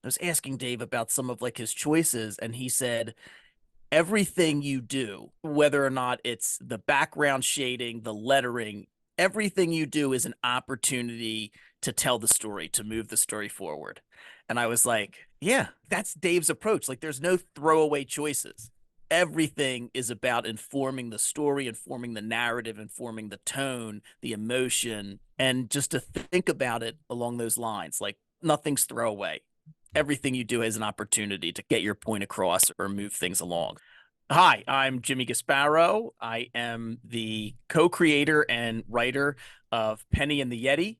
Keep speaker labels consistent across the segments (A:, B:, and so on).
A: I was asking Dave about some of like his choices, and he said, everything you do, whether or not it's the background shading, the lettering, everything you do is an opportunity to tell the story, to move the story forward. And I was like, yeah, that's Dave's approach. Like, there's no throwaway choices. Everything is about informing the story, informing the narrative, informing the tone, the emotion, and just to think about it along those lines. Like, nothing's throwaway. Everything you do has an opportunity to get your point across or move things along. Hi, I'm Jimmy Gaspero. I am the co-creator and writer of Penny and the Yeti.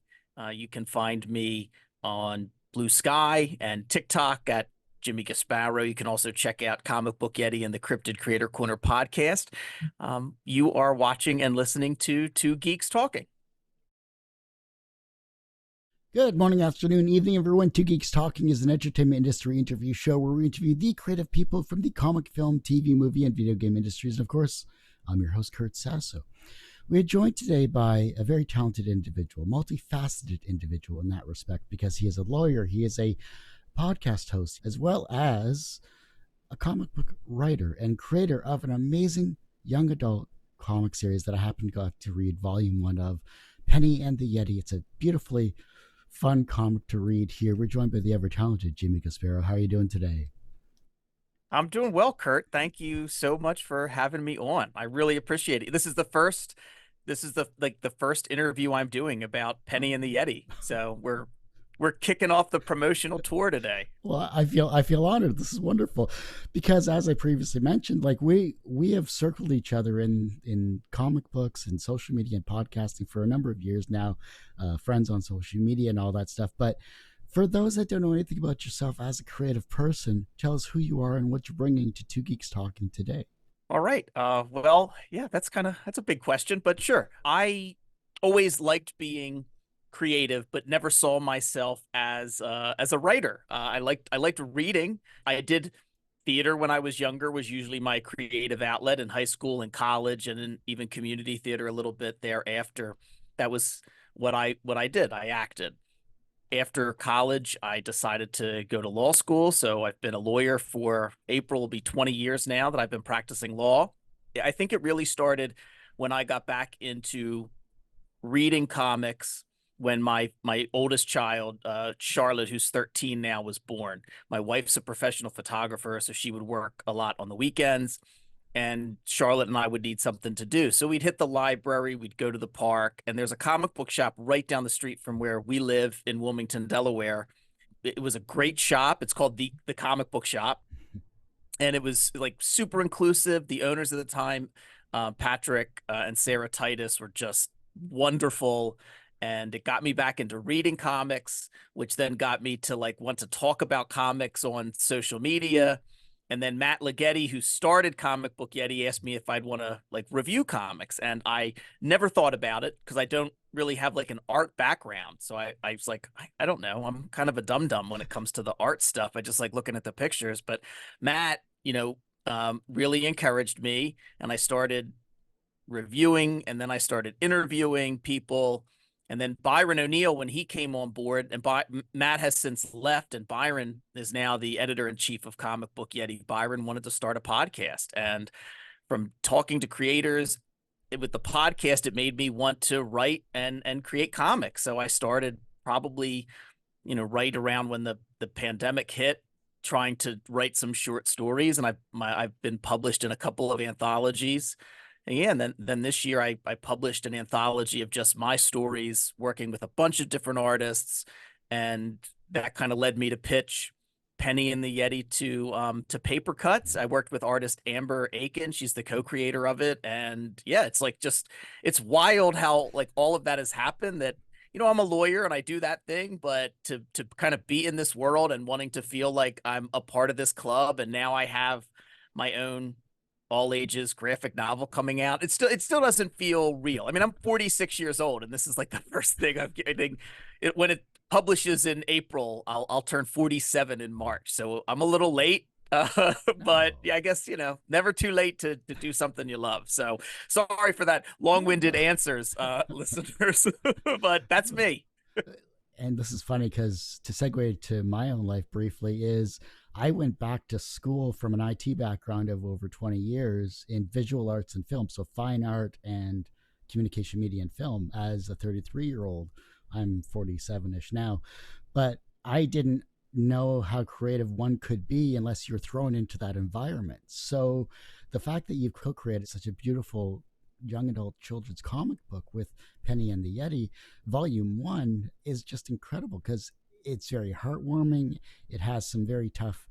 A: You can find me on Blue Sky and TikTok at Jimmy Gaspero. You can also check out Comic Book Yeti and the Cryptid Creator Corner podcast. You are watching and listening to Two Geeks Talking.
B: Good morning, afternoon, evening, everyone. Two Geeks Talking is an entertainment industry interview show where we interview the creative people from the comic, film, TV, movie, and video game industries. And of course, I'm your host, Kurt Sasso. We are joined today by a very talented individual, multifaceted individual in that respect, because he is a lawyer, he is a podcast host, as well as a comic book writer and creator of an amazing young adult comic series that I happened to read volume 1 of, Penny and the Yeti. It's a beautifully fun comic to read here. We're joined by the ever-talented Jimmy Gaspero. How are you doing today?
A: I'm doing well, Kurt. Thank you so much for having me on. I really appreciate it. This is the first interview I'm doing about Penny and the Yeti. So we're kicking off the promotional tour today.
B: Well, I feel honored. This is wonderful, because as I previously mentioned, like we have circled each other in comic books and social media and podcasting for a number of years now, friends on social media and all that stuff. But for those that don't know anything about yourself as a creative person, tell us who you are and what you're bringing to Two Geeks Talking today.
A: All right. Well, yeah, that's a big question, but sure. I always liked being creative, but never saw myself as a writer. I liked reading. I did theater when I was younger, was usually my creative outlet in high school and college, and then even community theater a little bit thereafter. That was what I did. I acted. After college, I decided to go to law school. So I've been a lawyer for April will be 20 years now that I've been practicing law. I think it really started when I got back into reading comics when my oldest child, Charlotte, who's 13 now, was born. My wife's a professional photographer, so she would work a lot on the weekends, and Charlotte and I would need something to do. So we'd hit the library, we'd go to the park, and there's a comic book shop right down the street from where we live in Wilmington, Delaware. It was a great shop. It's called the Comic Book Shop, and it was like super inclusive. The owners at the time, Patrick and Sarah Titus, were just wonderful. And it got me back into reading comics, which then got me to like want to talk about comics on social media. And then Matt Leggetti, who started Comic Book Yeti, asked me if I'd want to like review comics. And I never thought about it because I don't really have like an art background. So I was like, I don't know. I'm kind of a dum-dum when it comes to the art stuff. I just like looking at the pictures. But Matt, really encouraged me, and I started reviewing, and then I started interviewing people. And then Byron O'Neill, when he came on board, and Matt has since left, and Byron is now the editor-in-chief of Comic Book Yeti. Byron wanted to start a podcast, and from talking to creators with the podcast, it made me want to write and create comics. So I started probably, right around when the pandemic hit, trying to write some short stories, and I've been published in a couple of anthologies. Yeah, and then this year I published an anthology of just my stories, working with a bunch of different artists, and that kind of led me to pitch Penny and the Yeti to Papercutz. I worked with artist Amber Akin; she's the co-creator of it, and yeah, it's wild how like all of that has happened. That I'm a lawyer and I do that thing, but to kind of be in this world and wanting to feel like I'm a part of this club, and now I have my own all ages graphic novel coming out. It still doesn't feel real. I mean, I'm 46 years old, and this is like the first thing I'm getting. When it publishes in April, I'll turn 47 in March, so I'm a little late. But yeah, I guess never too late to do something you love. So sorry for that long-winded answers, listeners, but that's me.
B: And this is funny because to segue to my own life briefly is I went back to school from an IT background of over 20 years in visual arts and film, so fine art and communication media and film as a 33-year-old. I'm 47ish now, but I didn't know how creative one could be unless you're thrown into that environment. So the fact that you've co-created such a beautiful young adult children's comic book with Penny and the Yeti, Volume 1 is just incredible because it's very heartwarming. It has some very tough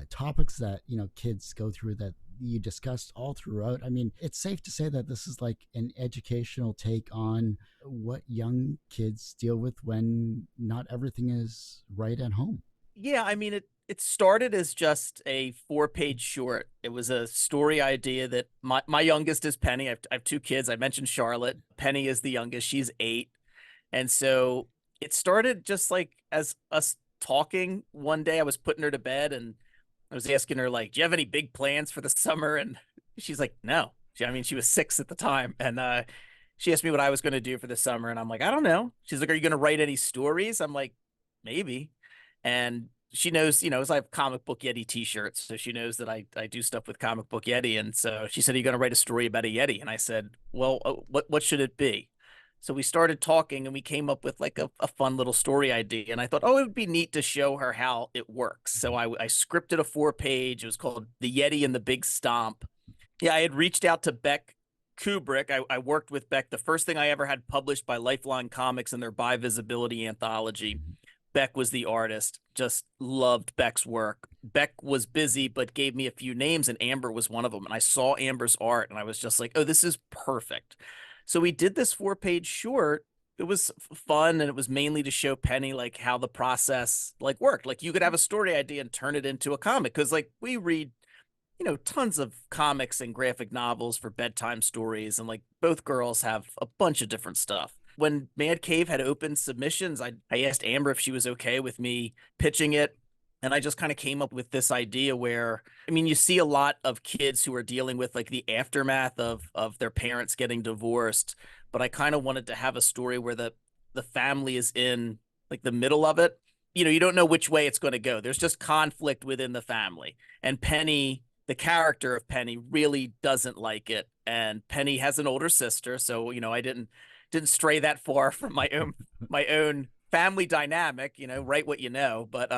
B: topics that, you know, kids go through that you discussed all throughout. I mean, it's safe to say that this is like an educational take on what young kids deal with when not everything is right at home.
A: Yeah, I mean it started as just a 4-page short. It was a story idea that my youngest is Penny. I have two kids. I mentioned Charlotte. Penny is the youngest. She's 8. And so it started just like as us talking one day. I was putting her to bed and I was asking her, like, do you have any big plans for the summer? And she's like, no. I mean, she was 6 at the time. And she asked me what I was going to do for the summer. And I'm like, I don't know. She's like, are you going to write any stories? I'm like, maybe. And she knows, you know, as I have comic book Yeti t-shirts. So she knows that I do stuff with comic book Yeti. And so she said, are you going to write a story about a Yeti? And I said, well, what should it be? So we started talking and we came up with like a fun little story idea. And I thought, oh, it would be neat to show her how it works. So I scripted a 4-page. It was called The Yeti and the Big Stomp. Yeah, I had reached out to Beck Kubrick. I worked with Beck. The first thing I ever had published by Lifeline Comics in their By Visibility anthology. Beck was the artist. Just loved Beck's work. Beck was busy, but gave me a few names, and Amber was one of them. And I saw Amber's art, and I was just like, oh, this is perfect. So we did this 4-page short. It was fun, and it was mainly to show Penny like how the process like worked. Like you could have a story idea and turn it into a comic because like we read, you know, tons of comics and graphic novels for bedtime stories, and like both girls have a bunch of different stuff. When Mad Cave had open submissions, I asked Amber if she was okay with me pitching it. And I just kind of came up with this idea where, I mean, you see a lot of kids who are dealing with like the aftermath of their parents getting divorced, but I kind of wanted to have a story where the family is in like the middle of it. You know, you don't know which way it's going to go. There's just conflict within the family. And Penny, the character of Penny, really doesn't like it. And Penny has an older sister, so you know, I didn't stray that far from my own family dynamic, you know, write what you know. But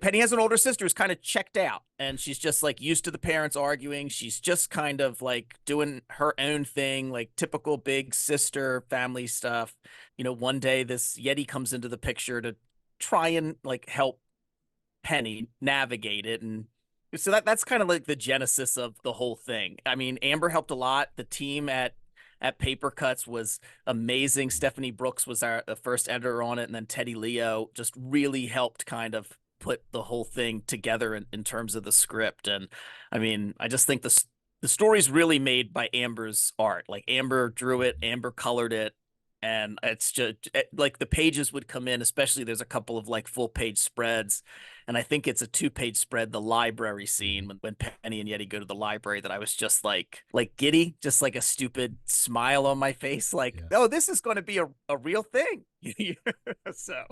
A: Penny has an older sister who's kind of checked out, and she's just like used to the parents arguing. She's just kind of like doing her own thing, like typical big sister family stuff. You know, one day this Yeti comes into the picture to try and like help Penny navigate it. And so that's kind of like the genesis of the whole thing. I mean, Amber helped a lot. The team at Papercutz was amazing. Stephanie Brooks was the first editor on it, and then Teddy Leo just really helped kind of put the whole thing together in terms of the script. And I mean, I just think the story's really made by Amber's art. Like Amber drew it, Amber colored it, and it's just like the pages would come in, especially there's a couple of like full page spreads. And I think it's a 2-page spread, the library scene when Penny and Yeti go to the library, that I was just like giddy, just like a stupid smile on my face. Like,
B: Yeah.
A: oh, this is going to be a real thing. So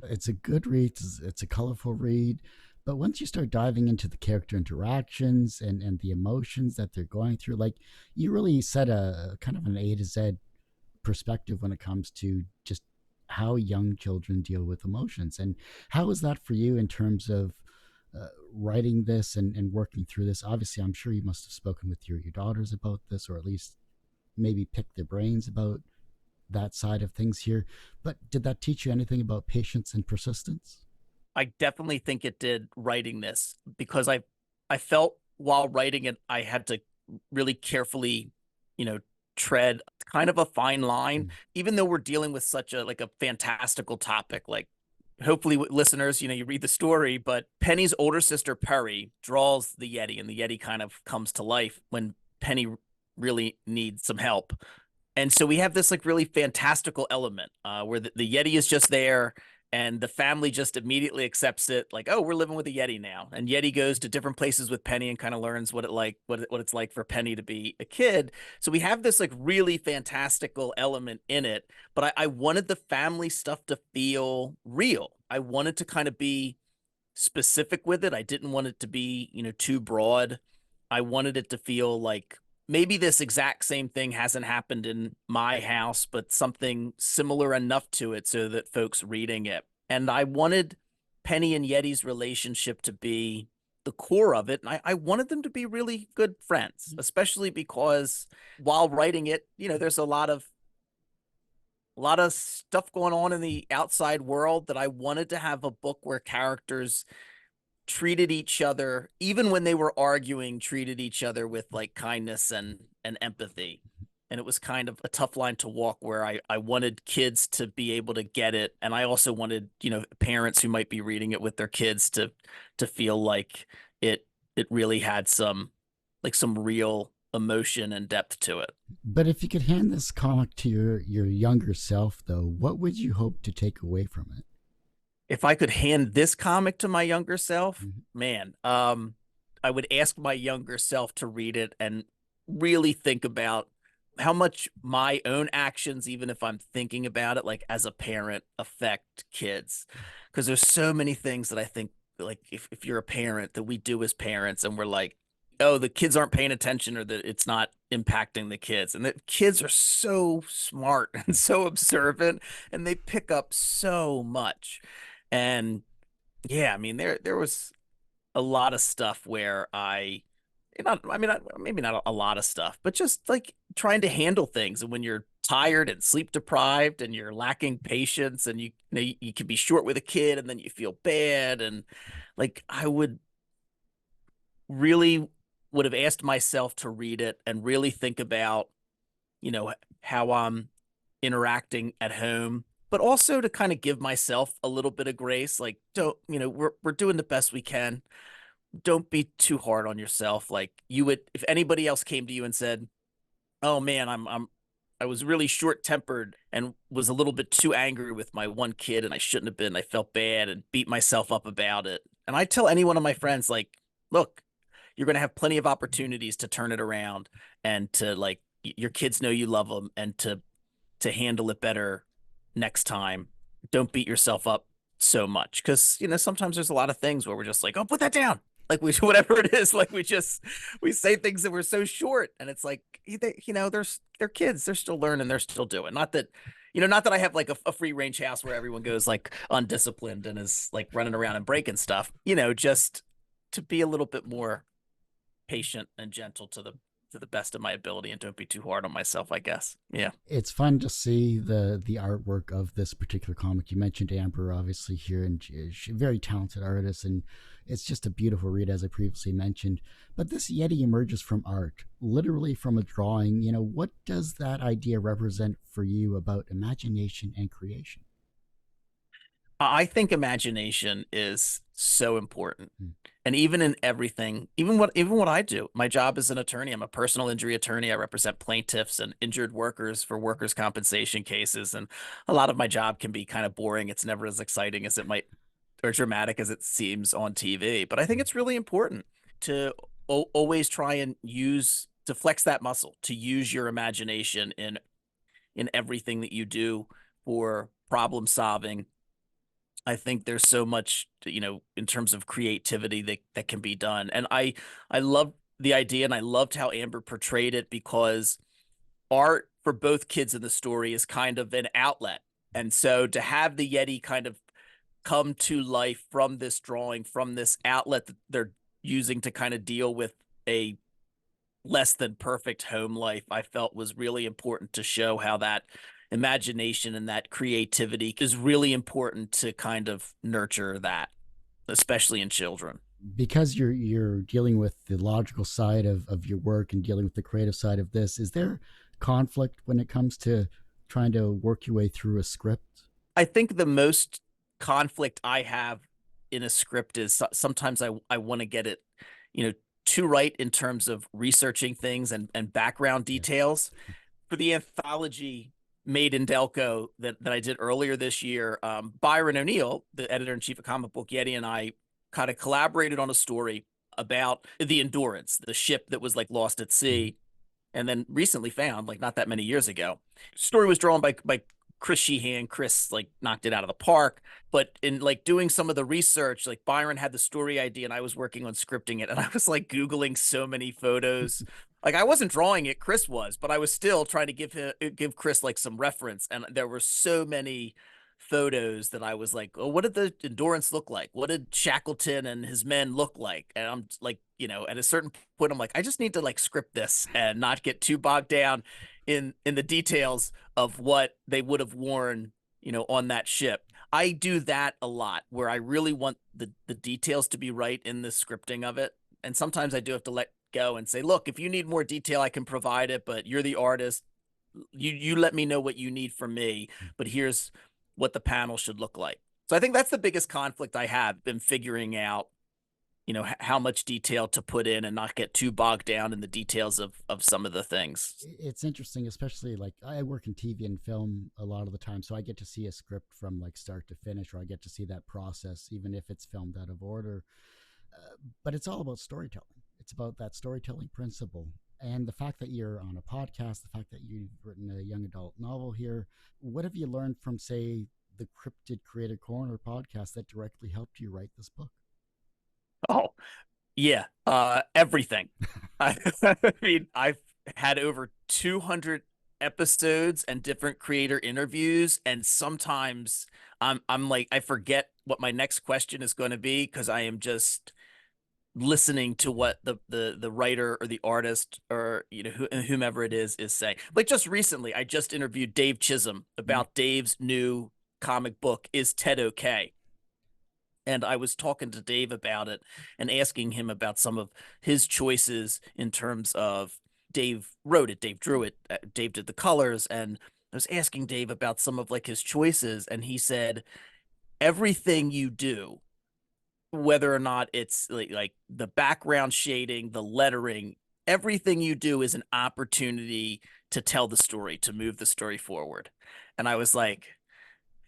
B: It's a good read. It's a colorful read. But once you start diving into the character interactions and the emotions that they're going through, like you really set a kind of an A to Z perspective when it comes to just how young children deal with emotions. And how is that for you in terms of writing this and working through this? Obviously, I'm sure you must have spoken with your daughters about this, or at least maybe picked their brains about that side of things here. But did that teach you anything about patience and persistence?
A: I definitely think it did, writing this, because I felt while writing it, I had to really carefully, you know, tread kind of a fine line, even though we're dealing with such a like a fantastical topic. Like hopefully listeners, you know, you read the story, but Penny's older sister Perry draws the Yeti, and the Yeti kind of comes to life when Penny really needs some help. And so we have this like really fantastical element where the Yeti is just there, and the family just immediately accepts it, like, oh, we're living with a Yeti now. And Yeti goes to different places with Penny and kind of learns what it's like for Penny to be a kid. So we have this like really fantastical element in it, but I wanted the family stuff to feel real. I wanted to kind of be specific with it. I didn't want it to be, too broad. I wanted it to feel like maybe this exact same thing hasn't happened in my house, but something similar enough to it so that folks reading it. And I wanted Penny and Yeti's relationship to be the core of it. And I wanted them to be really good friends, especially because while writing it, there's a lot of stuff going on in the outside world that I wanted to have a book where characters treated each other, even when they were arguing, treated each other with like kindness and empathy. And it was kind of a tough line to walk where I wanted kids to be able to get it. And I also wanted, parents who might be reading it with their kids to feel like it really had some real emotion and depth to it.
B: But if you could hand this comic to your younger self, though, what would you hope to take away from it?
A: If I could hand this comic to my younger self, man, I would ask my younger self to read it and really think about how much my own actions, even if I'm thinking about it, like as a parent, affect kids. Because there's so many things that I think, like if you're a parent, that we do as parents, and we're like, oh, the kids aren't paying attention, or that it's not impacting the kids. And the kids are so smart and so observant, and they pick up so much. And yeah, I mean, there was a lot of stuff where maybe not a lot of stuff, but just like trying to handle things. And when you're tired and sleep deprived and you're lacking patience, and you can be short with a kid, and then you feel bad. And like, I really would have asked myself to read it and really think about, how I'm interacting at home, but also to kind of give myself a little bit of grace. Like, don't, we're doing the best we can. Don't be too hard on yourself. Like, you would, if anybody else came to you and said, oh man, I was really short tempered and was a little bit too angry with my one kid, and I shouldn't have been. I felt bad and beat myself up about it. And I tell any one of my friends, like, look, you're going to have plenty of opportunities to turn it around, and to like, your kids know you love them, and to handle it better next time. Don't beat yourself up so much, because sometimes there's a lot of things where we're just like, oh, put that down. Like, we whatever it is, like we say things that we're so short, and it's like, they're kids, they're still learning, they're still doing. Not that I have like a free range house where everyone goes like undisciplined and is like running around and breaking stuff. Just to be a little bit more patient and gentle to the best of my ability, and don't be too hard on myself, I guess. Yeah.
B: It's fun to see the artwork of this particular comic. You mentioned Amber, obviously, here, and she's a very talented artist, and it's just a beautiful read, as I previously mentioned. But this Yeti emerges from art, literally from a drawing. What does that idea represent for you about imagination and creation?
A: I think imagination is so important. And even in everything, even what I do, my job as an attorney, I'm a personal injury attorney. I represent plaintiffs and injured workers for workers' compensation cases. And a lot of my job can be kind of boring. It's never as exciting as it might, or dramatic as it seems on TV. But I think it's really important to always try and to flex that muscle, to use your imagination in everything that you do for problem solving. I think there's so much, in terms of creativity that can be done. And I love the idea, and I loved how Amber portrayed it, because art for both kids in the story is kind of an outlet. And so to have the Yeti kind of come to life from this drawing, from this outlet that they're using to kind of deal with a less than perfect home life, I felt was really important to show how that imagination and that creativity is really important to kind of nurture that, especially in children.
B: Because you're dealing with the logical side of your work and dealing with the creative side of this, is there conflict when it comes to trying to work your way through a script?
A: I think the most conflict I have in a script is sometimes I want to get it, too right in terms of researching things and background details. For the anthology, Made in Delco that I did earlier this year, Byron O'Neill, the editor-in-chief of Comic Book Yeti, and I kind of collaborated on a story about the Endurance, the ship that was like lost at sea and then recently found, like not that many years ago. Story was drawn by Chris Sheehan. Chris like knocked it out of the park. But in like doing some of the research, like Byron had the story idea and I was working on scripting it, and I was like Googling so many photos. Like I wasn't drawing it, Chris was, but I was still trying to give Chris like some reference. And there were so many photos that I was like, oh, what did the Endurance look like? What did Shackleton and his men look like? And I'm like, at a certain point, I'm like, I just need to like script this and not get too bogged down in the details of what they would have worn, on that ship. I do that a lot where I really want the details to be right in the scripting of it. And sometimes I do have to let go and say, look, if you need more detail, I can provide it, but you're the artist. You let me know what you need from me, but here's what the panel should look like. So I think that's the biggest conflict I have been figuring out, how much detail to put in and not get too bogged down in the details of some of the things.
B: It's interesting, especially like I work in TV and film a lot of the time, so I get to see a script from like start to finish, or I get to see that process, even if it's filmed out of order. But it's all about storytelling. It's about that storytelling principle. And the fact that you're on a podcast, the fact that you've written a young adult novel here, what have you learned from, say, the Cryptid Creator Corner podcast that directly helped you write this book?
A: Oh, yeah, everything. I mean, I've had over 200 episodes and different creator interviews, and sometimes I'm like I forget what my next question is going to be because I am just listening to what the writer or the artist or whomever it is saying. Like just recently, I just interviewed Dave Chisholm about Dave's new comic book, Is Ted Okay? And I was talking to Dave about it and asking him about some of his choices in terms of Dave wrote it, Dave drew it, Dave did the colors, and I was asking Dave about some of like his choices, and he said everything you do, whether or not it's like the background shading, the lettering, everything you do is an opportunity to tell the story, to move the story forward. And I was like,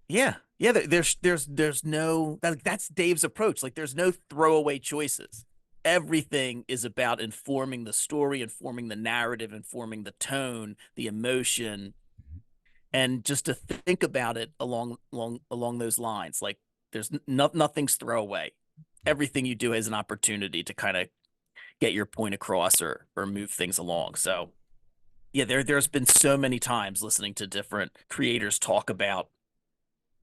A: yeah, yeah, there's no that's Dave's approach. Like there's no throwaway choices. Everything is about informing the story, informing the narrative, informing the tone, the emotion, and just to think about it along those lines. Like there's nothing's throwaway. Everything you do has an opportunity to kind of get your point across or move things along. So yeah, there's been so many times listening to different creators talk about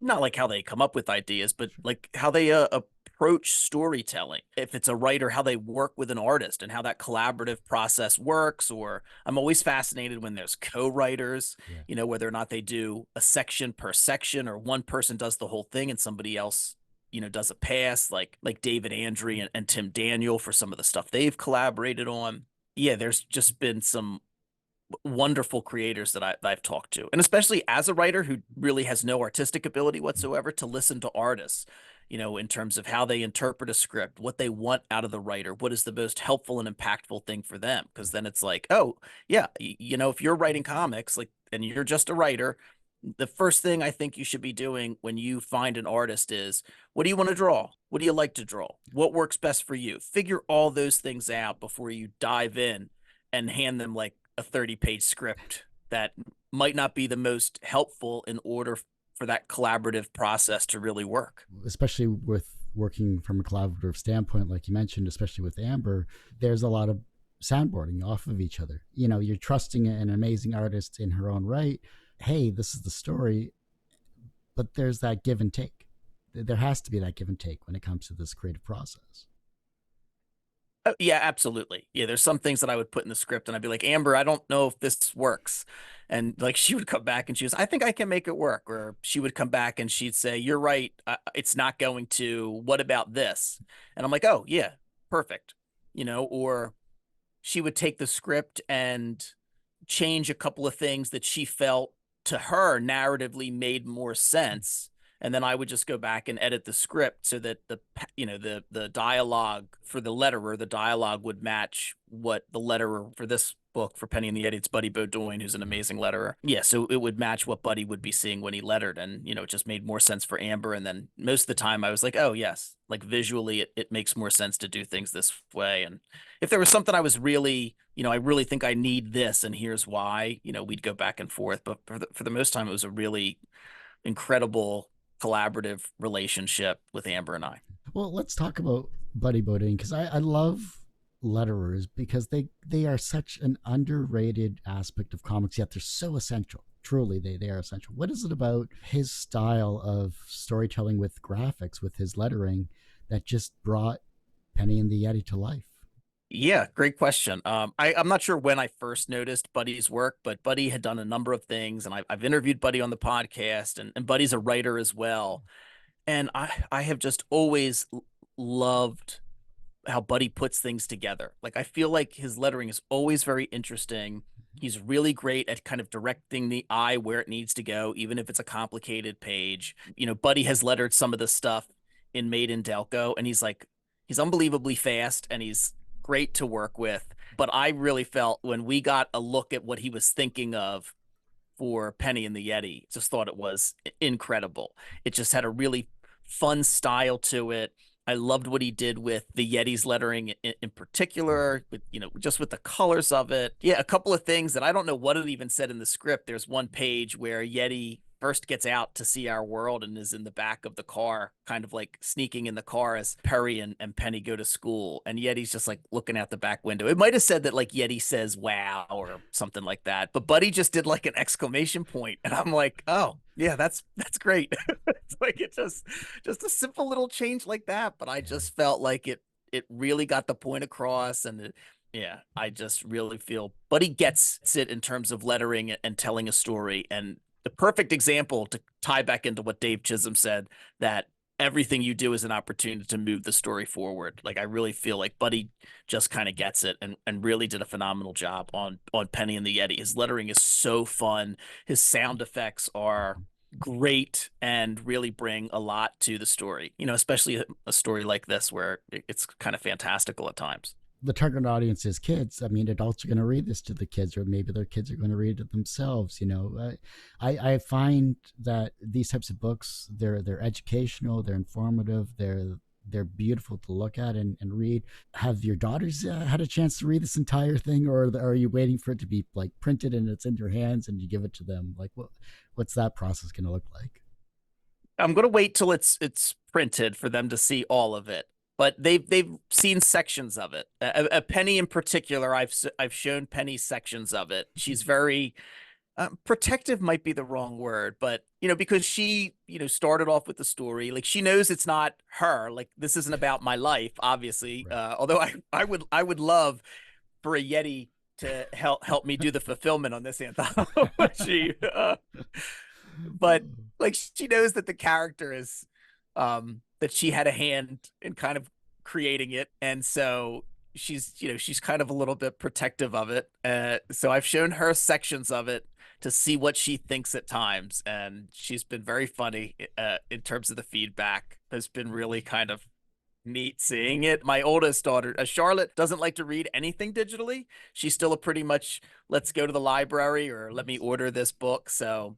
A: not like how they come up with ideas, but like how they approach storytelling. If it's a writer, how they work with an artist and how that collaborative process works. Or I'm always fascinated when there's co-writers, whether or not they do a section per section or one person does the whole thing and somebody else does a pass, like David Andry and Tim Daniel for some of the stuff they've collaborated on. Yeah, there's just been some wonderful creators that I've talked to, and especially as a writer who really has no artistic ability whatsoever, to listen to artists, in terms of how they interpret a script, what they want out of the writer, what is the most helpful and impactful thing for them. Because then it's like, oh yeah, if you're writing comics, like, and you're just a writer, the first thing I think you should be doing when you find an artist is, what do you want to draw? What do you like to draw? What works best for you? Figure all those things out before you dive in and hand them like a 30-page script that might not be the most helpful in order for that collaborative process to really work.
B: Especially with working from a collaborative standpoint, like you mentioned, especially with Amber, there's a lot of soundboarding off of each other. You're trusting an amazing artist in her own right. Hey, this is the story, but there's that give and take. There has to be that give and take when it comes to this creative process.
A: Oh, yeah, absolutely. Yeah, there's some things that I would put in the script and I'd be like, Amber, I don't know if this works. And like she would come back and she was, I think I can make it work. Or she would come back and she'd say, you're right, it's not going to. What about this? And I'm like, oh, yeah, perfect. Or she would take the script and change a couple of things that she felt to her narratively made more sense. And then I would just go back and edit the script so that the dialogue for the letterer, the dialogue would match what the letterer for this book for Penny and the Yeti, it's Buddy Beaudoin, who's an amazing letterer. Yeah, so it would match what Buddy would be seeing when he lettered, and it just made more sense for Amber. And then most of the time, I was like, oh yes, like visually, it makes more sense to do things this way. And if there was something I was really, I really think I need this, and here's why, we'd go back and forth. But for the most time, it was a really incredible collaborative relationship with Amber and I.
B: Well, let's talk about Buddy Beaudoin, because I love letterers because they are such an underrated aspect of comics, yet they're so essential. Truly, they are essential. What is it about his style of storytelling with graphics, with his lettering, that just brought Penny and the Yeti to life?
A: Yeah, great question. I'm not sure when I first noticed Buddy's work, but Buddy had done a number of things, and I've interviewed Buddy on the podcast, and Buddy's a writer as well. And I have just always loved how Buddy puts things together. Like, I feel like his lettering is always very interesting. He's really great at kind of directing the eye where it needs to go, even if it's a complicated page. Buddy has lettered some of the stuff in Made in Delco, and he's unbelievably fast, and he's great to work with. But I really felt when we got a look at what he was thinking of for Penny and the Yeti, just thought it was incredible. It just had a really fun style to it. I loved what he did with the Yeti's lettering in particular, with just with the colors of it. Yeah, a couple of things that I don't know what it even said in the script. There's one page where Yeti first gets out to see our world and is in the back of the car, kind of like sneaking in the car as Perry and Penny go to school. And Yeti's just like looking out the back window. It might have said that like Yeti says wow or something like that, but Buddy just did like an exclamation point, and I'm like, oh yeah, that's great. It's like it's just a simple little change like that, but I just felt like it really got the point across. And yeah, I just really feel Buddy gets it in terms of lettering and telling a story. And the perfect example to tie back into what Dave Chisholm said, that everything you do is an opportunity to move the story forward. Like, I really feel like Buddy just kind of gets it, and really did a phenomenal job on Penny and the Yeti. His lettering is so fun. His sound effects are great and really bring a lot to the story, especially a story like this where it's kind of fantastical at times.
B: The target audience is kids. I mean, adults are going to read this to the kids, or maybe their kids are going to read it themselves. I find that these types of books, they're educational, they're informative, they're beautiful to look at and read. Have your daughters had a chance to read this entire thing, or are you waiting for it to be like printed and it's in your hands and you give it to them? Like, what's that process going to look like?
A: I'm going to wait till it's printed for them to see all of it. But they've seen sections of it. A Penny in particular, I've shown Penny sections of it. She's very protective, might be the wrong word, but because she started off with the story, like she knows it's not her. Like, this isn't about my life, obviously. Right. Although I would love for a Yeti to help me do the fulfillment on this anthology. But like, she knows that the character is that she had a hand in kind of creating it, and so she's kind of a little bit protective of it. So I've shown her sections of it to see what she thinks at times, and she's been very funny in terms of the feedback. Has been really kind of neat seeing it. My oldest daughter, Charlotte, doesn't like to read anything digitally. She's still a pretty much let's go to the library or let me order this book. So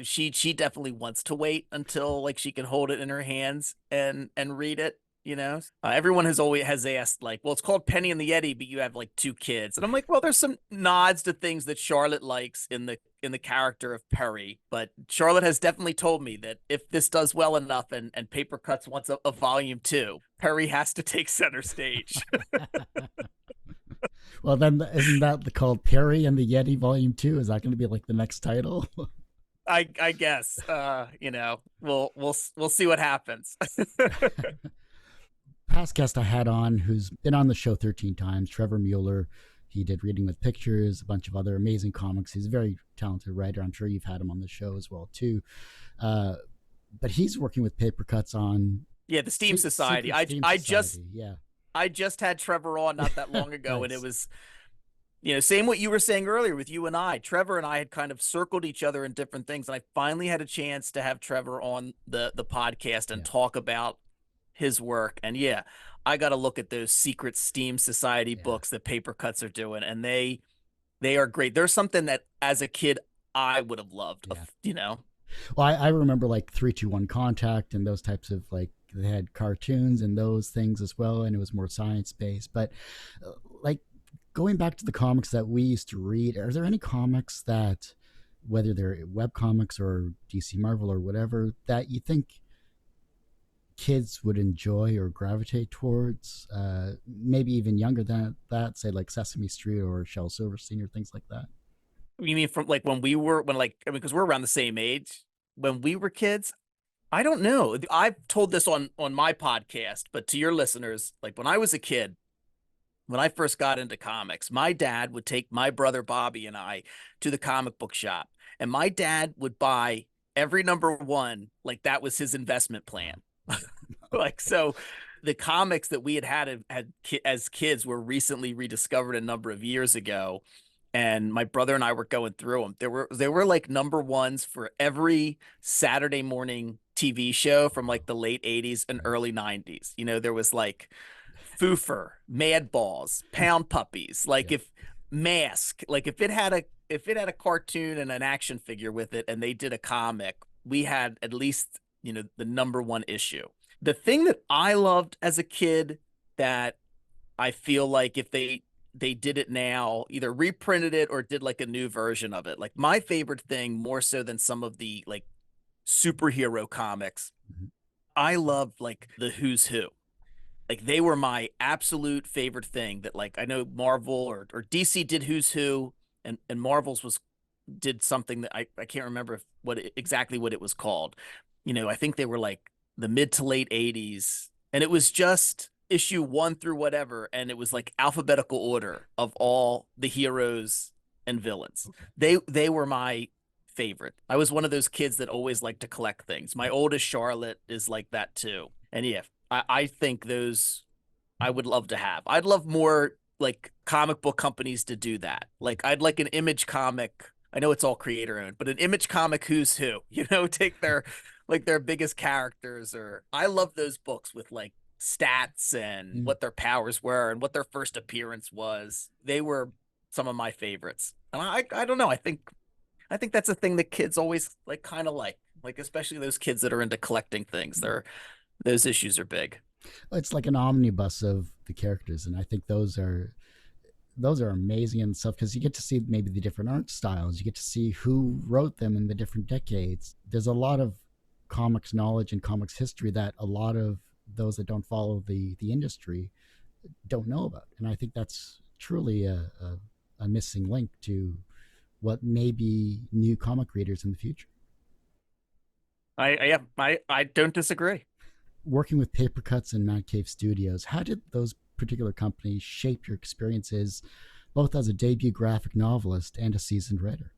A: she definitely wants to wait until like she can hold it in her hands and read it. Everyone has asked, like, well, it's called Penny and the Yeti, but you have like two kids, and I'm like, well, there's some nods to things that Charlotte likes in the character of Perry, but Charlotte has definitely told me that if this does well enough and Papercutz wants a volume 2, Perry has to take center stage.
B: Well, then isn't that called Perry and the Yeti Volume 2? Is that going to be like the next title?
A: I guess we'll see what happens.
B: Past guest I had on, who's been on the show 13 times, Trevor Mueller. He did Reading with Pictures, a bunch of other amazing comics. He's a very talented writer. I'm sure you've had him on the show as well too. But he's working with Papercutz on
A: the Steam Society. I just had Trevor on not that long ago. Nice. And it was same what you were saying earlier with you and I. Trevor and I had kind of circled each other in different things, and I finally had a chance to have Trevor on the podcast and talk about his work. And yeah, I got to look at those secret Steam Society
B: Yeah,
A: books that Papercutz are doing, and they are great. There's something that as a kid I would have loved,
B: yeah.
A: you know.
B: Well, I remember like 321 Contact and those types of like they had cartoons and those things as well, and it was more science based. But like going back to the comics that we used to read, are there any comics that, whether they're web comics or DC Marvel or whatever, that you think kids would enjoy or gravitate towards? Maybe even younger than that, say like Sesame Street or Shel Silverstein or things like that.
A: You mean from like when like I mean because we're around the same age when we were kids? I don't know. I've told this on my podcast, but to your listeners, like when I was a kid, when I first got into comics, my dad would take my brother Bobby and I to the comic book shop, and my dad would buy every number one like that was his investment plan. Like so, the comics that we had as kids were recently rediscovered a number of years ago, and my brother and I were going through them. There were like number ones for every Saturday morning TV show from like the late 80s and
B: Right.
A: early 90s. You know, there was like Foofer, Mad Balls, Pound Puppies. Like
B: Yeah.
A: if Mask, like if it had a cartoon and an action figure with it and they did a comic, we had at least, the number one issue. The thing that I loved as a kid that I feel like if they did it now, either reprinted it or did like a new version of it. Like my favorite thing, more so than some of the like superhero comics,
B: Mhm.
A: I loved like the Who's Who. Like they were my absolute favorite thing. That like I know Marvel or DC did Who's Who, and Marvel's was did something that I can't remember exactly what it was called. I think they were like the mid to late 80s, and it was just issue one through whatever, and it was like alphabetical order of all the heroes and villains.
B: Okay.
A: They were my favorite. I was one of those kids that always liked to collect things. My oldest Charlotte is like that too. And yeah, I think those I would love to have. I'd love more like comic book companies to do that. Like I'd like an Image comic. I know it's all creator owned, but an Image comic Who's Who, take their biggest characters. Or I love those books with like stats and
B: Mm.
A: what their powers were and what their first appearance was. They were some of my favorites. And I don't know. I think that's a thing that kids always like kind of like especially those kids that are into collecting things. Those issues are big.
B: It's like an omnibus of the characters, and I think those are amazing and stuff because you get to see maybe the different art styles. You get to see who wrote them in the different decades. There's a lot of comics knowledge and comics history that a lot of those that don't follow the industry don't know about, and I think that's truly a missing link to what may be new comic creators in the future.
A: I don't disagree.
B: Working with Papercutz and Mad Cave Studios, how did those particular companies shape your experiences both as a debut graphic novelist and a seasoned writer?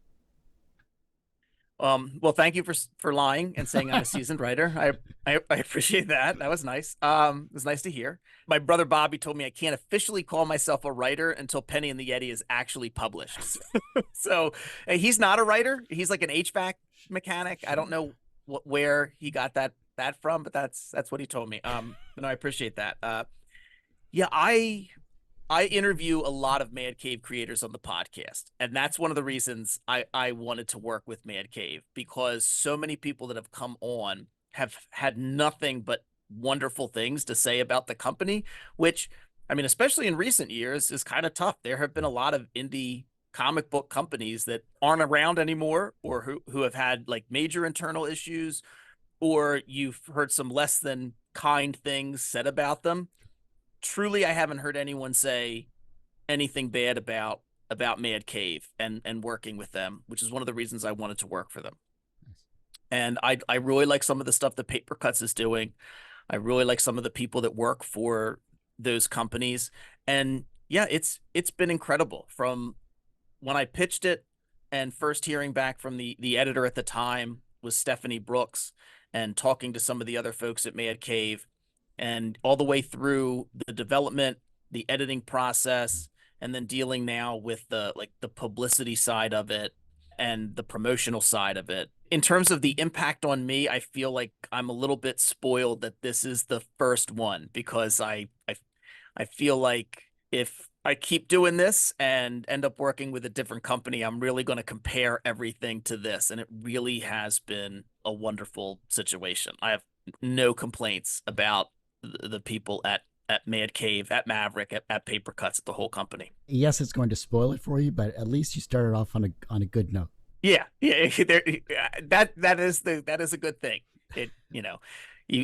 A: Well, thank you for lying and saying I'm a seasoned writer. I appreciate that. That was nice. It was nice to hear. My brother Bobby told me I can't officially call myself a writer until Penny and the Yeti is actually published. So he's not a writer. He's like an HVAC mechanic. I don't know where he got that from, but that's what he told me. And I appreciate that. Yeah, I interview a lot of Mad Cave creators on the podcast, and that's one of the reasons I wanted to work with Mad Cave, because so many people that have come on have had nothing but wonderful things to say about the company, which, I mean, especially in recent years, is kind of tough. There have been a lot of indie comic book companies that aren't around anymore, or who have had like major internal issues, or you've heard some less than kind things said about them. Truly, I haven't heard anyone say anything bad about Mad Cave and working with them, which is one of the reasons I wanted to work for them.
B: Nice.
A: And I really like some of the stuff that Papercutz is doing. I really like some of the people that work for those companies. And yeah, it's been incredible from when I pitched it and first hearing back from the editor at the time was Stephanie Brooks, and talking to some of the other folks at Mad Cave, and all the way through the development, the editing process, and then dealing now with the publicity side of it and the promotional side of it. in terms of the impact on me, I feel like I'm a little bit spoiled that this is the first one because I feel like if I keep doing this and end up working with a different company, I'm really going to compare everything to this. And it really has been a wonderful situation. I have no complaints about the people at Mad Cave, at Maverick, at Papercutz, at the whole company.
B: Yes, it's going to spoil it for you, but at least you started off on a good note.
A: Yeah, yeah, that is a good thing.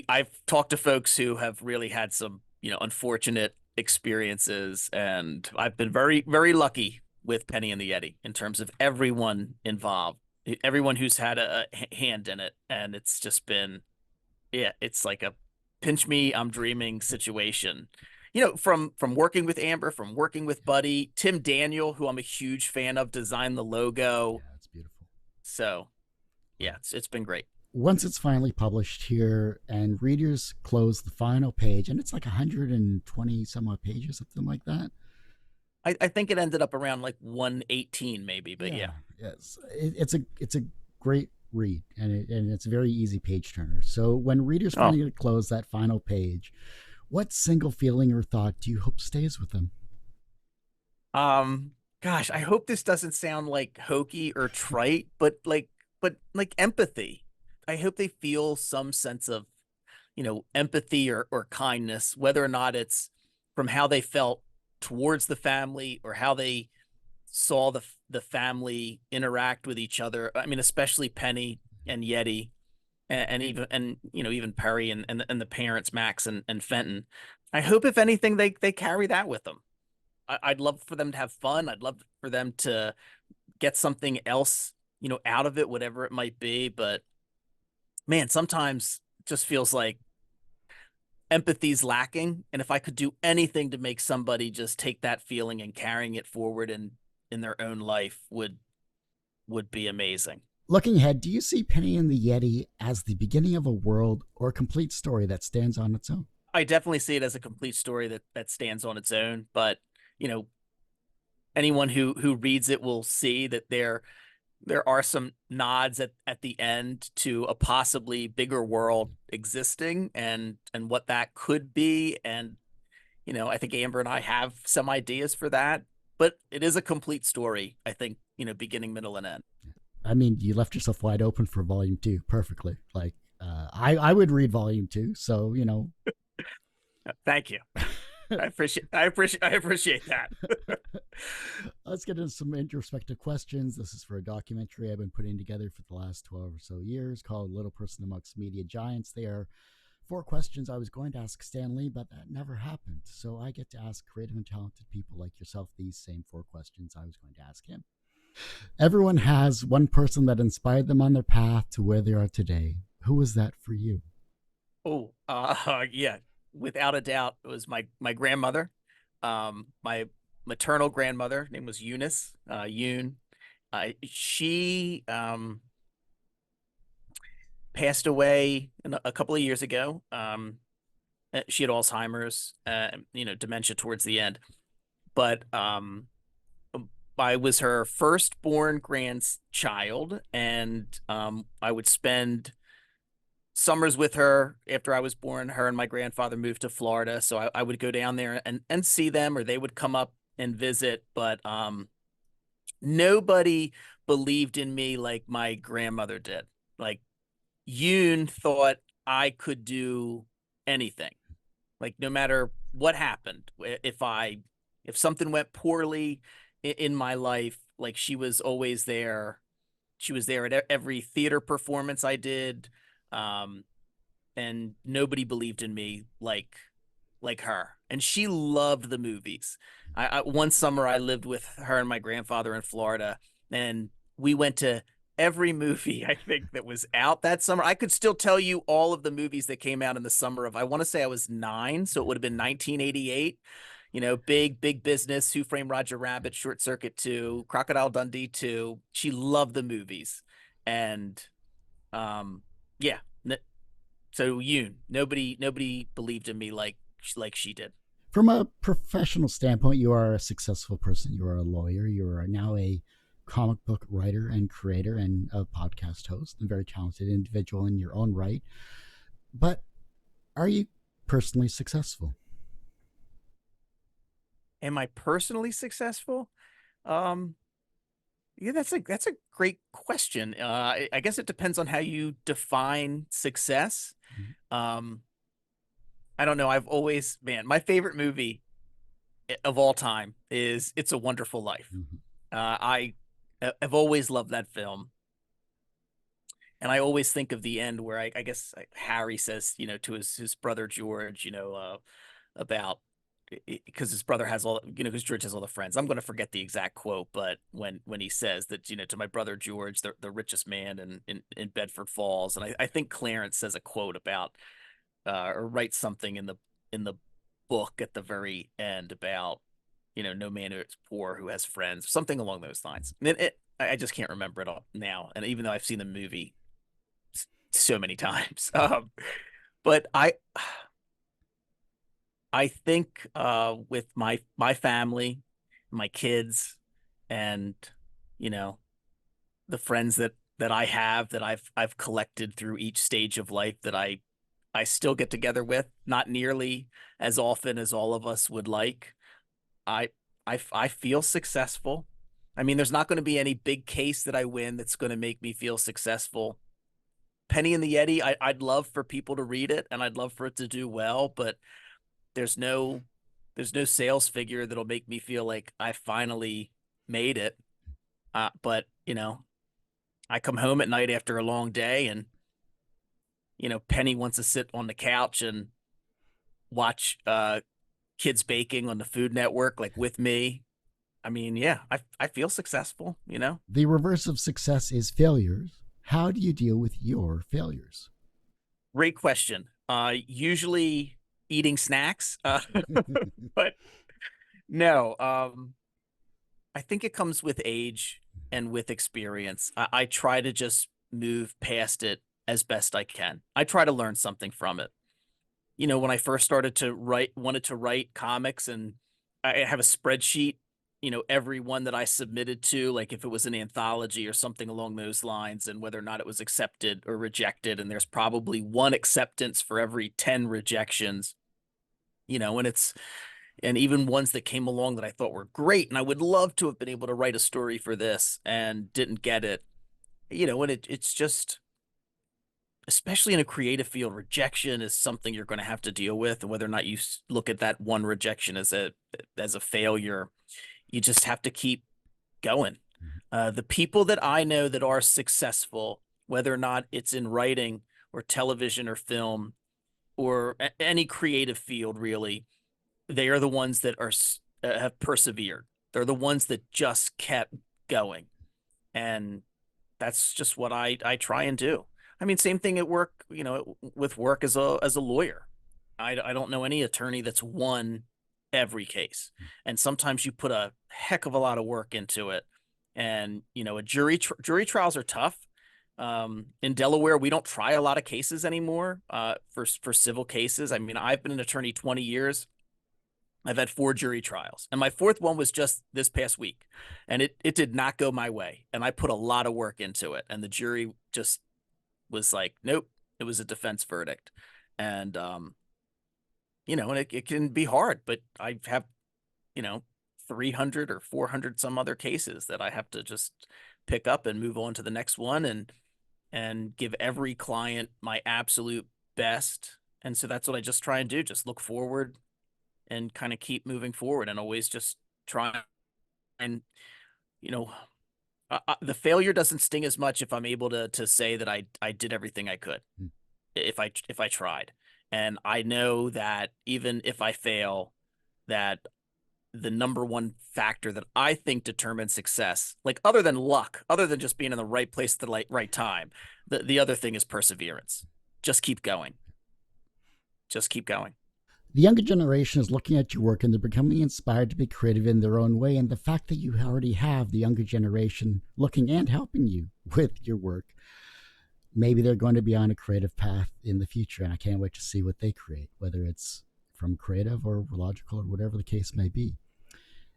A: I've talked to folks who have really had some, unfortunate experiences, and I've been very, very lucky with Penny and the Yeti in terms of everyone involved, everyone who's had a hand in it, and it's just been, yeah, it's like a pinch me, I'm dreaming situation. From working with Amber, from working with Buddy, Tim Daniel, who I'm a huge fan of, designed the logo.
B: Yeah, it's beautiful.
A: So yeah, it's been great.
B: Once it's finally published here and readers close the final page, and it's like 120 some odd pages, something like that.
A: I think it ended up around like 118 maybe, but yeah.
B: Yes, it's a great read, and it's a very easy page turner. So when readers finally close that final page, what single feeling or thought do you hope stays with them?
A: Gosh, I hope this doesn't sound like hokey or trite, but like empathy. I hope they feel some sense of, empathy or kindness, whether or not it's from how they felt towards the family or how they saw the family interact with each other. I mean, especially Penny and Yeti, and even Perry and the parents Max and Fenton. I hope if anything they carry that with them. I'd love for them to have fun. I'd love for them to get something else, out of it, whatever it might be. But man, sometimes it just feels like empathy's lacking. And if I could do anything to make somebody just take that feeling and carrying it forward in their own life would be amazing.
B: Looking ahead, do you see Penny and the Yeti as the beginning of a world or a complete story that stands on its own?
A: I definitely see it as a complete story that stands on its own, but you know, anyone who reads it will see that there are some nods at the end to a possibly bigger world existing and what that could be. And, I think Amber and I have some ideas for that, but it is a complete story, I think, beginning, middle, and end.
B: I mean, you left yourself wide open for volume two perfectly. Like, I would read volume two. So,
A: Thank you. I appreciate that.
B: Let's get into some introspective questions. This is for a documentary I've been putting together for the last 12 or so years called Little Person Amongst Media Giants. They are 4 questions I was going to ask Stan Lee, but that never happened. So I get to ask creative and talented people like yourself these same 4 questions I was going to ask him. Everyone has one person that inspired them on their path to where they are today. Who was that for you?
A: Oh, yeah, without a doubt, it was my grandmother. My maternal grandmother, her name was Eunice, Yoon. She passed away a couple of years ago. She had Alzheimer's, dementia towards the end. But I was her firstborn grandchild, and I would spend summers with her after I was born. Her and my grandfather moved to Florida, so I would go down there and see them, or they would come up and visit. But nobody believed in me like my grandmother did. Like, Yoon thought I could do anything. Like, no matter what happened, if something went poorly in my life, like, she was always there. She was there at every theater performance I did. And nobody believed in me like her. And she loved the movies. One summer I lived with her and my grandfather in Florida, and we went to every movie I think that was out that summer. I could still tell you all of the movies that came out in the summer of, I want to say I was 9, so it would have been 1988. Big Business, Who Framed Roger Rabbit, Short Circuit 2, Crocodile Dundee 2. She loved the movies. And yeah. So Yoon, nobody believed in me like she did.
B: From a professional standpoint, you are a successful person. You are a lawyer. You are now a comic book writer and creator and a podcast host, and very talented individual in your own right. But are you personally successful?
A: Am I personally successful? Um, yeah, that's a great question. I guess it depends on how you define success. Um, I don't know. I've always, man, my favorite movie of all time is It's a Wonderful Life.
B: Mm-hmm.
A: I've always loved that film. And I always think of the end where I guess Harry says, to his brother George, about because his brother has all, because George has all the friends. I'm going to forget the exact quote, but when he says that, to my brother George, the richest man in Bedford Falls, and I think Clarence says a quote about or writes something in the book at the very end about, no man who is poor who has friends, something along those lines. And I just can't remember it all now, and even though I've seen the movie so many times. But I think with my family, my kids, and you know the friends that I have that I've collected through each stage of life that I still get together with, not nearly as often as all of us would like. I I feel successful. I mean, there's not going to be any big case that I win that's going to make me feel successful. Penny and the Yeti, I'd love for people to read it and I'd love for it to do well, but there's no there's no sales figure that'll make me feel like I finally made it. But I come home at night after a long day and Penny wants to sit on the couch and watch kids baking on the Food Network like with me. I mean, yeah, I feel successful.
B: The reverse of success is failures. How do you deal with your failures?
A: Great question. Usually eating snacks, but no. I think it comes with age and with experience. I try to just move past it as best I can. I try to learn something from it. When I first started to wanted to write comics, and I have a spreadsheet, every one that I submitted to, like if it was an anthology or something along those lines, and whether or not it was accepted or rejected. And there's probably one acceptance for every 10 rejections, and even ones that came along that I thought were great. And I would love to have been able to write a story for this and didn't get it, and it's just, especially in a creative field, rejection is something you're going to have to deal with. And whether or not you look at that one rejection as a failure, you just have to keep going. The people that I know that are successful, whether or not it's in writing or television or film or any creative field, really, they are the ones that have persevered. They're the ones that just kept going. And that's just what I try and do. I mean, same thing at work, with work as a lawyer. I don't know any attorney that's won every case. And sometimes you put a heck of a lot of work into it. And, a jury trials are tough. In Delaware, we don't try a lot of cases anymore for civil cases. I mean, I've been an attorney 20 years. I've had 4 jury trials, and my 4th one was just this past week, and it did not go my way. And I put a lot of work into it, and the jury just was like, nope, it was a defense verdict. And, and it can be hard, but I have, 300 or 400 some other cases that I have to just pick up and move on to the next one and give every client my absolute best. And so that's what I just try and do. Just look forward and kind of keep moving forward and always just try and, the failure doesn't sting as much if I'm able to say that I did everything I could, if I tried. And I know that even if I fail, that the number one factor that I think determines success, like other than luck, other than just being in the right place at the right time, the other thing is perseverance. Just keep going. Just keep going.
B: The younger generation is looking at your work and they're becoming inspired to be creative in their own way. And the fact that you already have the younger generation looking and helping you with your work, maybe they're going to be on a creative path in the future. And I can't wait to see what they create, whether it's from creative or logical or whatever the case may be.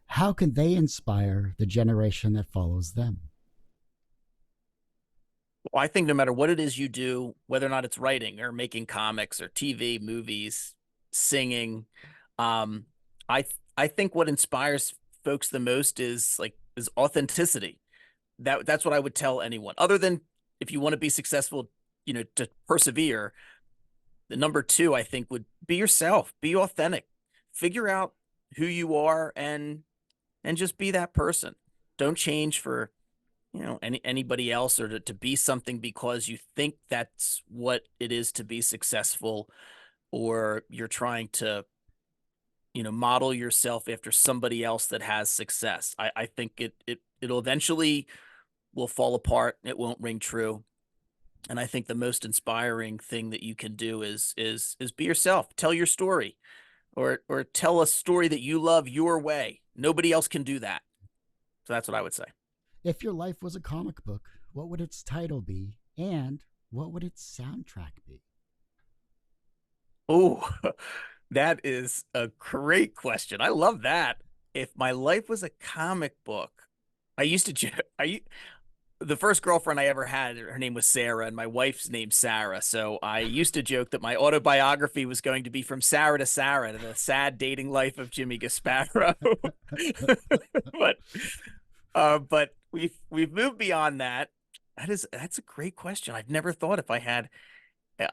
B: How can they inspire the generation that follows them?
A: Well, I think no matter what it is you do, whether or not it's writing or making comics or TV, movies, singing, um, I think what inspires folks the most is authenticity. That's what I would tell anyone. Other than if you want to be successful, to persevere, the number two I think would be yourself, be authentic, figure out who you are and just be that person. Don't change for anybody else or to be something because you think that's what it is to be successful, or you're trying to model yourself after somebody else that has success. I think it'll eventually will fall apart. It won't ring true. And I think the most inspiring thing that you can do is be yourself. Tell your story, or tell a story that you love your way. Nobody else can do that. So that's what I would say.
B: If your life was a comic book, what would its title be? And what would its soundtrack be?
A: Oh, that is a great question. I love that. If my life was a comic book, I used to, the first girlfriend I ever had, her name was Sarah, and my wife's name's Sarah. So I used to joke that my autobiography was going to be From Sarah to Sarah, the sad dating life of Jimmy Gaspero. but but we've moved beyond that. That's a great question. I've never thought if I had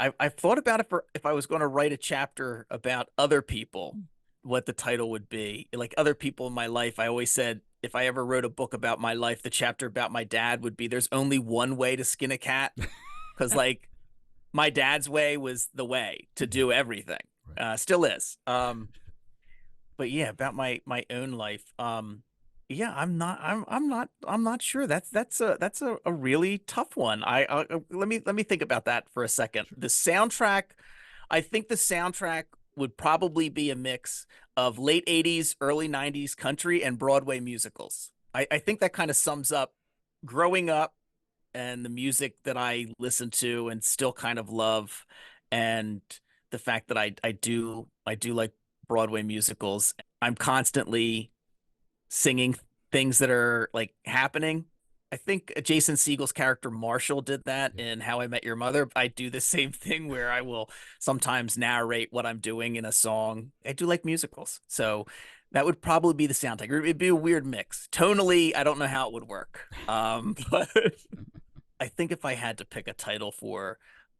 A: I've thought about it for if I was going to write a chapter about other people, what the title would be. Like other people in my life, I always said if I ever wrote a book about my life, the chapter about my dad would be there's only one way to skin a cat. Because like my dad's way was the way to do everything. Still is. But yeah, about my own life. Yeah, I'm not sure. That's a really tough one. Let me think about that for a second. The soundtrack, I think the soundtrack would probably be a mix of late 80s, early 90s country and Broadway musicals. I think that kind of sums up growing up and the music that I listen to and still kind of love, and the fact that I do like Broadway musicals. I'm constantly singing things that are like happening. I think Jason Segel's character Marshall did that in How I Met Your Mother. I do the same thing where I will sometimes narrate what I'm doing in a song. I do like musicals. So that would probably be the soundtrack. It'd be a weird mix. Tonally, I don't know how it would work. But I think if I had to pick a title for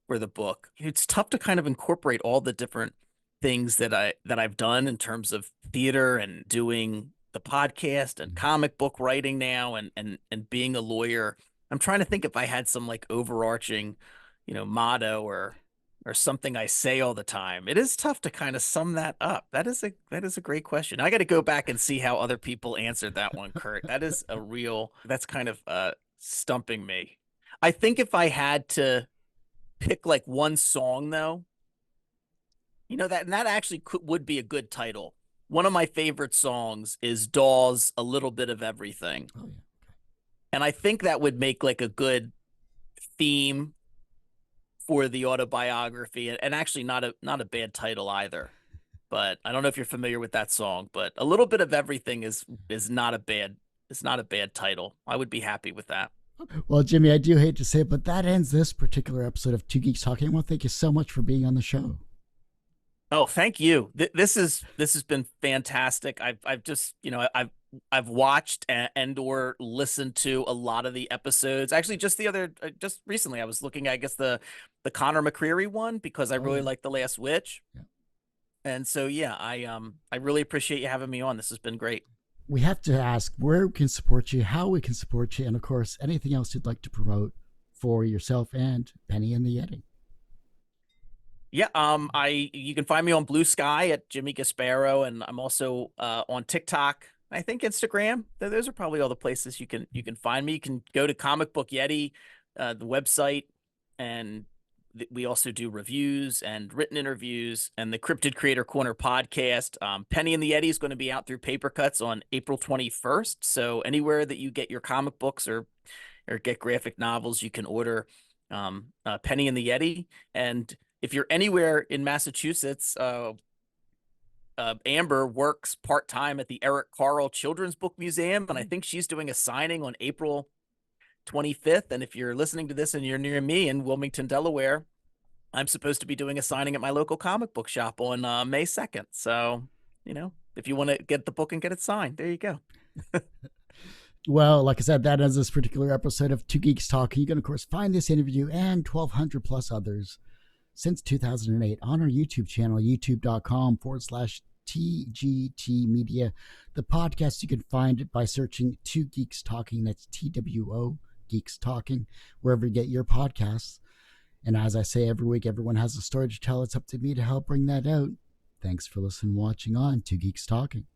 A: the book, it's tough to kind of incorporate all the different things that I've done in terms of theater and doing the podcast and comic book writing now and being a lawyer. I'm trying to think if I had some like overarching, motto or something I say all the time. It is tough to kind of sum that up. That is a great question. I got to go back and see how other people answered that one, Kurt. That's kind of stumping me. I think if I had to pick like one song though, that actually would be a good title. One of my favorite songs is Dawes' A Little Bit of Everything.
B: Oh, yeah.
A: And I think that would make like a good theme for the autobiography, and actually not a bad title either. But I don't know if you're familiar with that song, but A Little Bit of Everything is not a bad title. I would be happy with that.
B: Well, Jimmy, I do hate to say it, but that ends this particular episode of Two Geeks Talking. I want to thank you so much for being on the show.
A: Oh, thank you. This has been fantastic. I've just I've watched and or listened to a lot of the episodes. Actually, just recently I was looking at, I guess, the Connor McCreary one because I really like The Last Witch.
B: Yeah.
A: And so yeah, I really appreciate you having me on. This has been great.
B: We have to ask where we can support you, how we can support you, and of course, anything else you'd like to promote for yourself and Penny and the Yeti.
A: Yeah, you can find me on Blue Sky at Jimmy Gaspero, and I'm also on TikTok. I think Instagram. Those are probably all the places you can find me. You can go to Comic Book Yeti, the website, and we also do reviews and written interviews and the Cryptid Creator Corner podcast. Penny and the Yeti is going to be out through Papercutz on April 21st. So anywhere that you get your comic books or get graphic novels, you can order Penny and the Yeti. And if you're anywhere in Massachusetts, Amber works part-time at the Eric Carle Children's Book Museum, and I think she's doing a signing on April 25th. And if you're listening to this and you're near me in Wilmington, Delaware, I'm supposed to be doing a signing at my local comic book shop on May 2nd. So, if you want to get the book and get it signed, there you go.
B: Well, like I said, that ends this particular episode of Two Geeks Talking. You can, of course, find this interview and 1,200 plus others since 2008 on our YouTube channel, youtube.com/TGT Media. The podcast, you can find it by searching Two Geeks Talking. That's TWO Geeks Talking, wherever you get your podcasts. And as I say every week, everyone has a story to tell. It's up to me to help bring that out. Thanks for listening and watching on Two Geeks Talking.